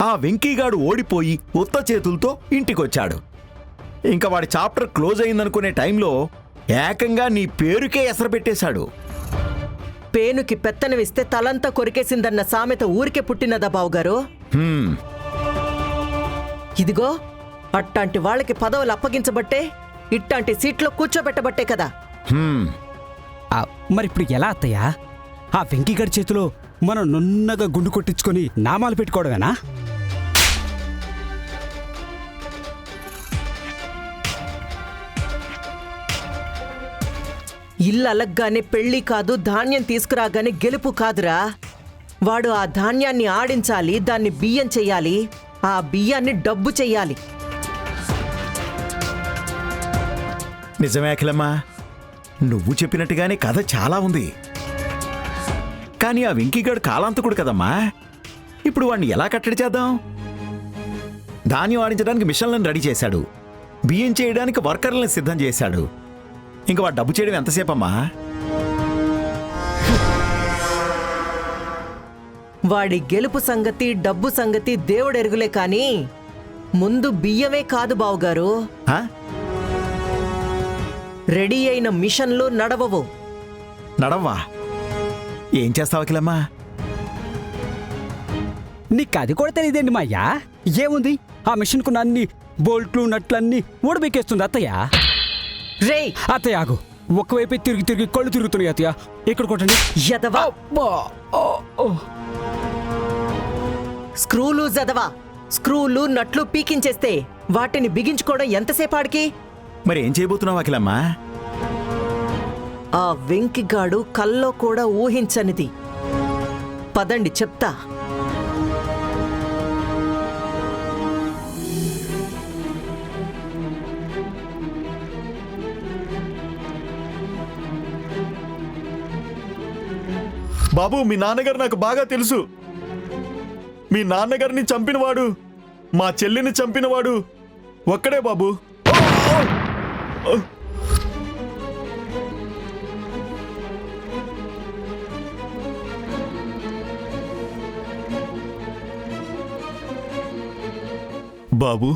ఆ వెంకీగాడు ఓడిపోయి ఉత్త చేతులతో ఇంటికొచ్చాడు. ఇంకా వాడి చాప్టర్ క్లోజ్ అయిందనుకునే టైంలో ఏకంగా నీ పేరుకే ఎసరు పెట్టేశాడు. పేనుకి పెత్తనమిస్తే తలంతా కొరికేసిందన్న సామెత ఊరికే పుట్టినదా బావుగారు? ఇదిగో అట్టాంటి వాళ్ళకి పదవులు అప్పగించబట్టే, ఇట్టాంటి సీట్లో కూర్చోబెట్టబట్టే కదా. మరిప్పుడు ఎలా అత్తయ్యా? ఆ వెంకీగడి చేతిలో మనం నున్నగా గుండు కొట్టించుకొని నామాలు పెట్టుకోవడమేనా? ఇల్లు అలగ్గానే పెళ్లి కాదు, ధాన్యం తీసుకురాగానే గెలుపు కాదురా. వాడు ఆ ధాన్యాన్ని ఆడించాలి, దాన్ని బియ్యం చెయ్యాలి, ఆ బియ్యాన్ని డబ్బు చెయ్యాలి. నిజమే అఖిలమ్మా, నువ్వు చెప్పినట్టుగానే కథ చాలా ఉంది. కానీ ఆ వెంకీగాడు కాలాంతకుడు కదమ్మా. ఇప్పుడు వాడిని ఎలా కట్టడి చేద్దాం? ధాన్యం ఆడించడానికి మిషన్లను రెడీ చేశాడు, బియ్యం చేయడానికి వర్కర్లను సిద్ధం చేశాడు. ఇంక వాడు డబ్బు చేయడం ఎంతసేపమ్మా? వాడి గెలుపు సంగతి, డబ్బు సంగతి దేవుడెరుగులే కాని ముందు బియ్యమే కాదు బావుగారు, రెడీ అయిన మిషన్లు నడవవు. నడవ్వా? ఏం చేస్తావు అఖిలమ్మా? నీకు అది కూడా తెలియదేంటి మా అయ్యా? ఏముంది, ఆ మిషన్కున్న అన్ని బోల్ట్లు నట్లన్నీ ఊడబెక్కేస్తుంది అత్తయ్య. రే అత్తయ్య ఆగు, ఒక్కవైపే తిరిగి తిరిగి కళ్ళు తిరుగుతున్నాయి అత్తయ్య. ఇక్కడ కొట్టండి. యదవా, స్క్రూలు జదవా, స్క్రూలు నట్లు పీకించేస్తే వాటిని బిగించుకోవడం ఎంతసేపాడికి? మరి ఏం చేయబోతున్నావు అఖిలమ్మా? ఆ వెంకిగాడు కల్లో కూడా ఊహించనిది. పదండి చెప్తా. బాబు, మీ నాన్నగారు నాకు బాగా తెలుసు. మీ నాన్నగారిని చంపినవాడు, మా చెల్లిని చంపినవాడు ఒక్కడే బాబు. బాబు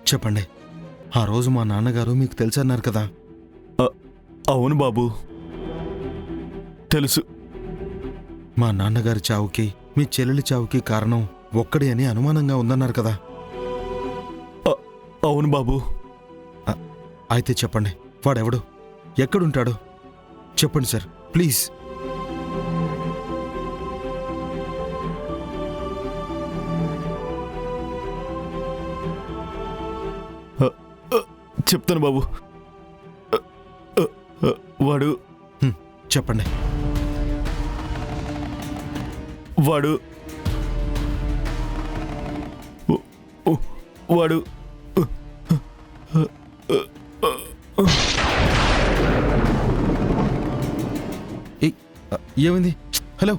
చెప్పండి, ఆ రోజు మా నాన్నగారు మీకు తెలుసన్నారు కదా? అవును బాబు, తెలుసు. మా నాన్నగారి చావుకి మీ చెల్లెలి చావుకి కారణం ఒక్కడే అని అనుమానంగా ఉందన్నారు కదా? అవును బాబు. అయితే చెప్పండి, వాడెవడు, ఎక్కడుంటాడు? చెప్పండి సార్, ప్లీజ్. చెప్తాను బాబు. వాడు చెప్పండి. వాడు వాడు ఏమైంది? హలో,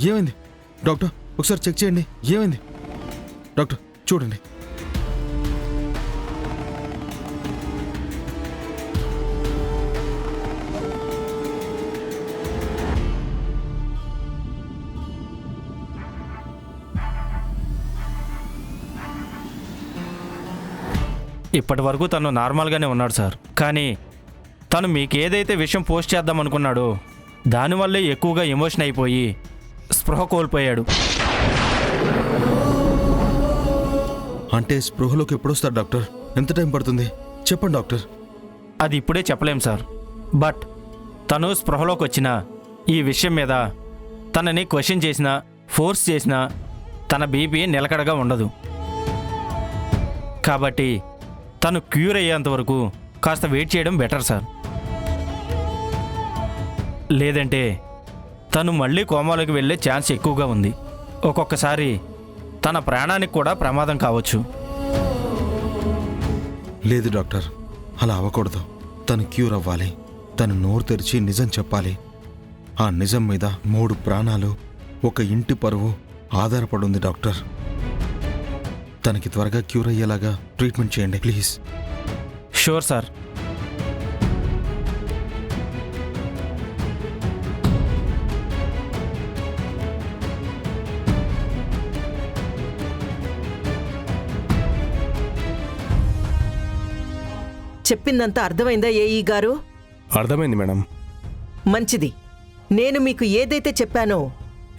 ఏమైంది? డాక్టర్ ఒకసారి చెక్ చేయండి. ఏమైంది డాక్టర్? చూడండి. ఇప్పటి వరకు తను నార్మల్గానే ఉన్నాడు సార్. కానీ తను మీకు ఏదైతే విషయం పోస్ట్ చేద్దాం అనుకున్నాడో దానివల్లే ఎక్కువగా ఎమోషన్ అయిపోయి స్పృహ కోల్పోయాడు. అంటే స్పృహలోకి ఎప్పుడొస్తారు డాక్టర్? ఎంత టైం పడుతుంది చెప్పండి డాక్టర్. అది ఇప్పుడే చెప్పలేం సార్. బట్ తను స్పృహలోకి వచ్చిన ఈ విషయం మీద తనని క్వశ్చన్ చేసినా, ఫోర్స్ చేసినా తన బీపీ నిలకడగా ఉండదు. కాబట్టి తను క్యూర్ అయ్యేంత వరకు కాస్త వెయిట్ చేయడం బెటర్ సార్. లేదంటే తను మళ్ళీ కోమాలోకి వెళ్ళే ఛాన్స్ ఎక్కువగా ఉంది. ఒక్కొక్కసారి తన ప్రాణానికి కూడా ప్రమాదం కావచ్చు. లేదు డాక్టర్, అలా అవ్వకూడదు. తను క్యూర్ అవ్వాలి. తను నోరు తెరిచి నిజం చెప్పాలి. ఆ నిజం మీద 3 ప్రాణాలు, ఒక ఇంటి పరువు ఆధారపడుంది డాక్టర్. తనకి త్వరగా క్యూర్ అయ్యేలాగా ట్రీట్మెంట్ చేయండి ప్లీజ్. Sure sir. చెప్పిందంతా అర్థమైందా ఏఈ గారు? అర్థమైంది మేడం. మంచిది. నేను మీకు ఏదైతే చెప్పానో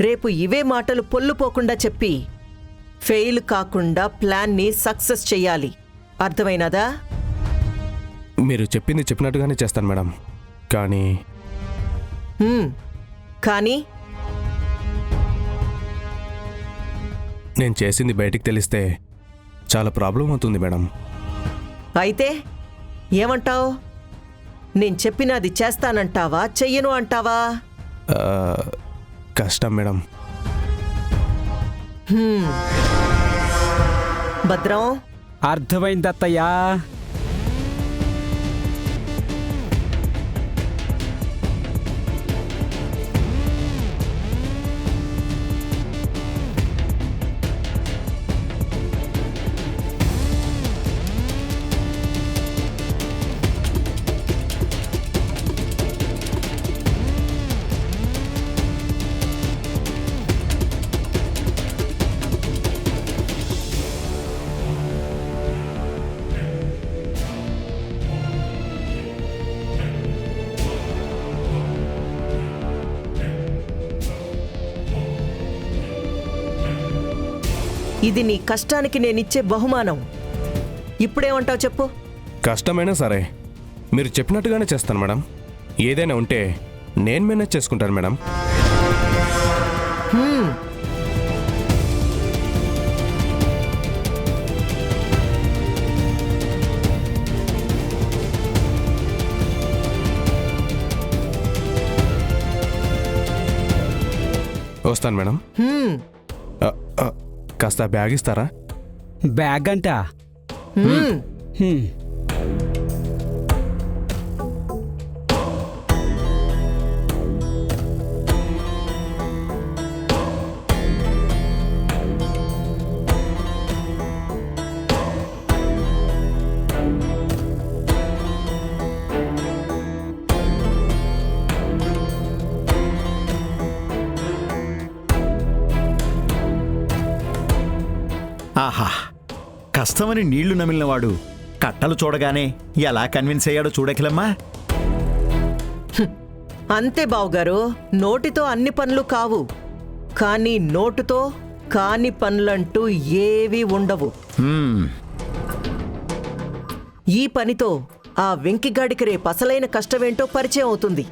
రేపు ఇవే మాటలు పొల్లుపోకుండా చెప్పి ఫెయిల్ కాకుండా ప్లాన్ని సక్సెస్ చెయ్యాలి. అర్థమైనదా? మీరు చెప్పింది చెప్పినట్టుగానే చేస్తాను మేడం. కానీ కానీ నేను చేసింది బయటికి తెలిస్తే చాలా ప్రాబ్లం అవుతుంది మేడం. అయితే ఏమంటావ్? నేను చెప్పినది చేస్తానంటావా, చెయ్యను అంటావా? కష్టం మేడం. భద్రం, అర్థమైంది అత్తయ్యా. ఇది నీ కష్టానికి నేనిచ్చే బహుమానం. ఇప్పుడేమంటావు చెప్పు? కష్టమైనా సరే మీరు చెప్పినట్టుగానే చేస్తాను మేడం. ఏదైనా ఉంటే నేను మేనేజ్ చేసుకుంటాను మేడం. వస్తాను మేడం. కాస్త బ్యాగ్ ఇస్తారా? బ్యాగ్ అంట. ఆహా, కష్టమని నీళ్లు నమిలినవాడు కట్టలు చూడగానే ఎలా కన్విన్స్ అయ్యాడో చూడకిలమ్మా. అంతే బావుగారు, నోటితో అన్ని పనులు కావు, కానీ నోటుతో కాని పనులంటూ ఏవీ ఉండవు. ఈ పనితో ఆ వెంకిగాడికి రేపు అసలైన కష్టమేంటో పరిచయం అవుతుంది.